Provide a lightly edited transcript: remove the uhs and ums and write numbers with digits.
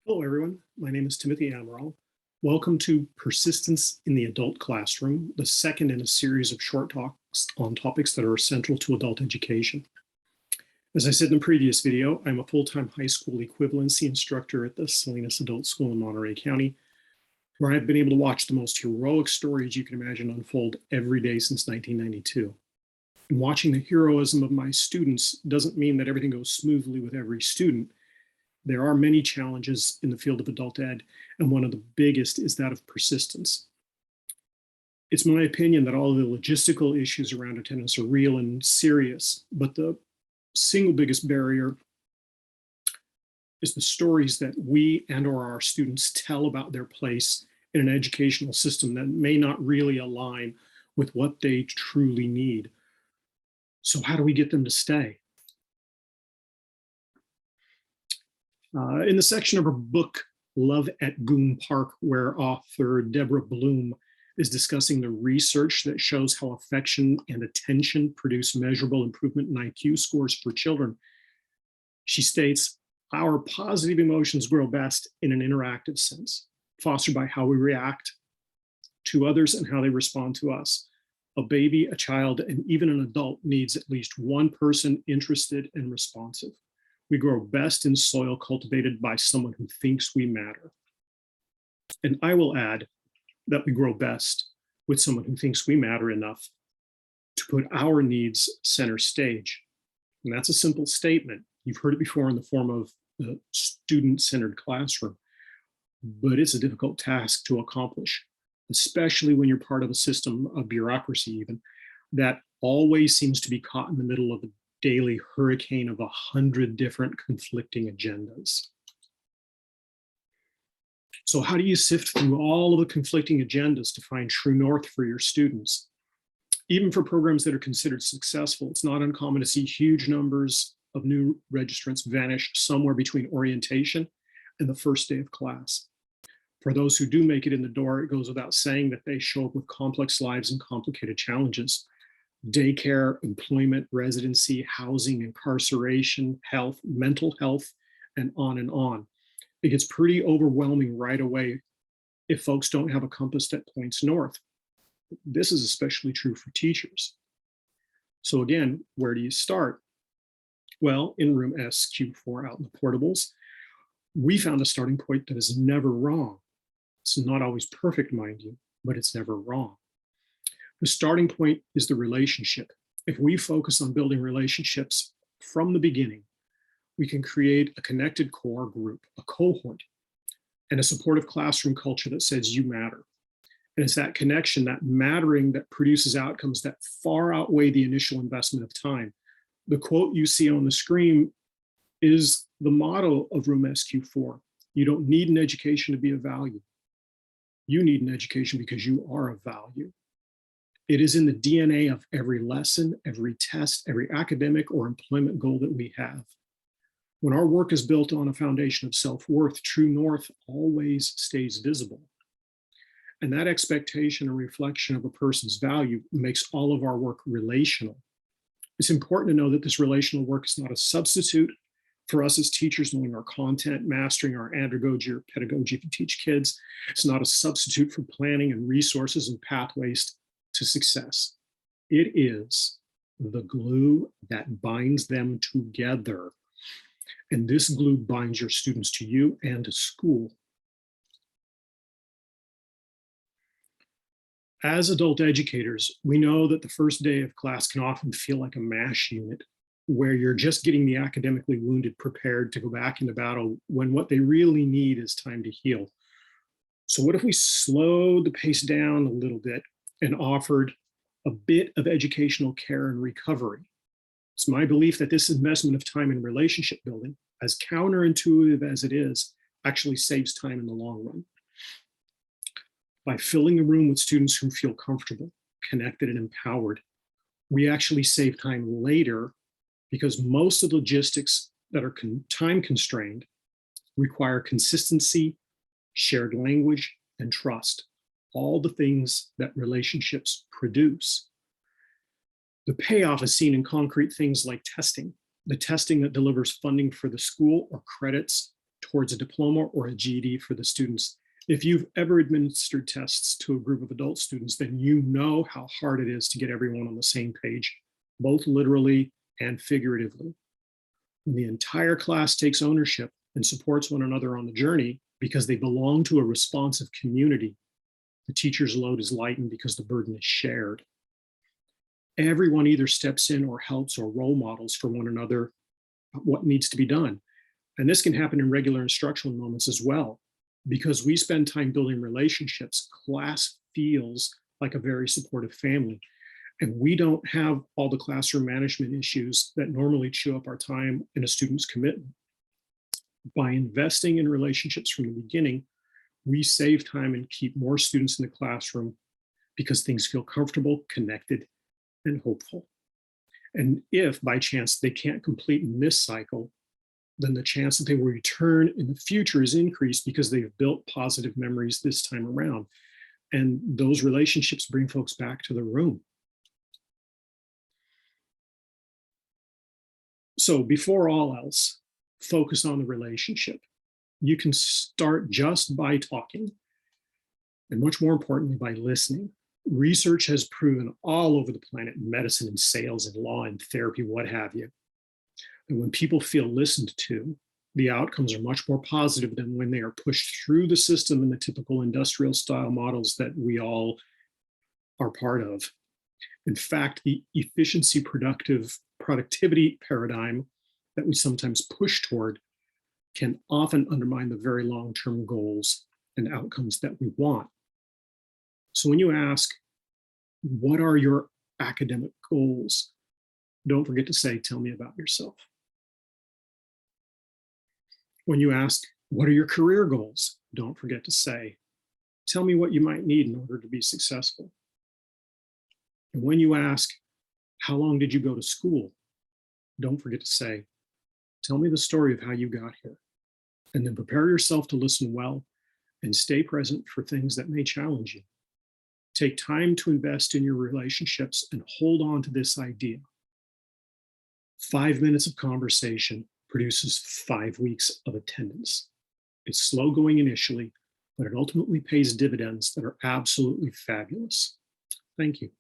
Hello, everyone. My name is Timothy Amaral. Welcome to Persistence in the Adult Classroom, the second in a series of short talks on topics that are central to adult education. As I said in the previous video, I'm a full-time high school equivalency instructor at the Salinas Adult School in Monterey County, where I've been able to watch the most heroic stories you can imagine unfold every day since 1992. And watching the heroism of my students doesn't mean that everything goes smoothly with every student. There are many challenges in the field of adult ed, and one of the biggest is that of persistence. It's my opinion that all of the logistical issues around attendance are real and serious, but the single biggest barrier is the stories that we and/or our students tell about their place in an educational system that may not really align with what they truly need. So how do we get them to stay? In the section of her book, Love at Goon Park, where author Deborah Bloom is discussing the research that shows how affection and attention produce measurable improvement in IQ scores for children, she states, our positive emotions grow best in an interactive sense, fostered by how we react to others and how they respond to us. A baby, a child, and even an adult needs at least one person interested and responsive. We grow best in soil cultivated by someone who thinks we matter. And I will add that we grow best with someone who thinks we matter enough to put our needs center stage. And that's a simple statement. You've heard it before in the form of the student-centered classroom, but it's a difficult task to accomplish, especially when you're part of a system of bureaucracy even, that always seems to be caught in the middle of a daily hurricane of 100 different conflicting agendas. So how do you sift through all of the conflicting agendas to find true north for your students? Even for programs that are considered successful, it's not uncommon to see huge numbers of new registrants vanish somewhere between orientation and the first day of class. For those who do make it in the door, it goes without saying that they show up with complex lives and complicated challenges. Daycare, employment, residency, housing, incarceration, health, mental health, and on and on. It gets pretty overwhelming right away if folks don't have a compass that points north. This is especially true for teachers. So again, where do you start? Well, in room SQ4 out in the portables, we found a starting point that is never wrong. It's not always perfect, mind you, but it's never wrong. The starting point is the relationship. If we focus on building relationships from the beginning, we can create a connected core group, a cohort, and a supportive classroom culture that says you matter. And it's that connection, that mattering, that produces outcomes that far outweigh the initial investment of time. The quote you see on the screen is the motto of Room SQ4. You don't need an education to be of value. You need an education because you are of value. It is in the DNA of every lesson, every test, every academic or employment goal that we have. When our work is built on a foundation of self-worth, true north always stays visible. And that expectation and reflection of a person's value makes all of our work relational. It's important to know that this relational work is not a substitute for us as teachers knowing our content, mastering our andragogy or pedagogy to teach kids. It's not a substitute for planning and resources and pathways to success. It is the glue that binds them together. And this glue binds your students to you and to school. As adult educators, we know that the first day of class can often feel like a MASH unit, where you're just getting the academically wounded prepared to go back into battle when what they really need is time to heal. So what if we slowed the pace down a little bit and offered a bit of educational care and recovery? It's my belief that this investment of time in relationship building, as counterintuitive as it is, actually saves time in the long run. By filling the room with students who feel comfortable, connected, and empowered, we actually save time later because most of the logistics that are time constrained require consistency, shared language, and trust, all the things that relationships produce. The payoff is seen in concrete things like testing, the testing that delivers funding for the school or credits towards a diploma or a GED for the students. If you've ever administered tests to a group of adult students, then you know how hard it is to get everyone on the same page, both literally and figuratively. When the entire class takes ownership and supports one another on the journey because they belong to a responsive community, the teacher's load is lightened because the burden is shared. Everyone either steps in or helps or role models for one another what needs to be done. And this can happen in regular instructional moments as well. Because we spend time building relationships, class feels like a very supportive family. And we don't have all the classroom management issues that normally chew up our time and a student's commitment. By investing in relationships from the beginning, we save time and keep more students in the classroom because things feel comfortable, connected, and hopeful. And if by chance they can't complete in this cycle, then the chance that they will return in the future is increased because they've built positive memories this time around. And those relationships bring folks back to the room. So before all else, focus on the relationship. You can start just by talking, and much more importantly, by listening. Research has proven all over the planet, in medicine and sales and law and therapy, what have you, and when people feel listened to, the outcomes are much more positive than when they are pushed through the system in the typical industrial style models that we all are part of. In fact, the efficiency productivity paradigm that we sometimes push toward can often undermine the very long-term goals and outcomes that we want. So when you ask, what are your academic goals? Don't forget to say, tell me about yourself. When you ask, what are your career goals? Don't forget to say, tell me what you might need in order to be successful. And when you ask, how long did you go to school? Don't forget to say, tell me the story of how you got here. And then prepare yourself to listen well and stay present for things that may challenge you. Take time to invest in your relationships and hold on to this idea. 5 minutes of conversation produces 5 weeks of attendance. It's slow going initially, but it ultimately pays dividends that are absolutely fabulous. Thank you.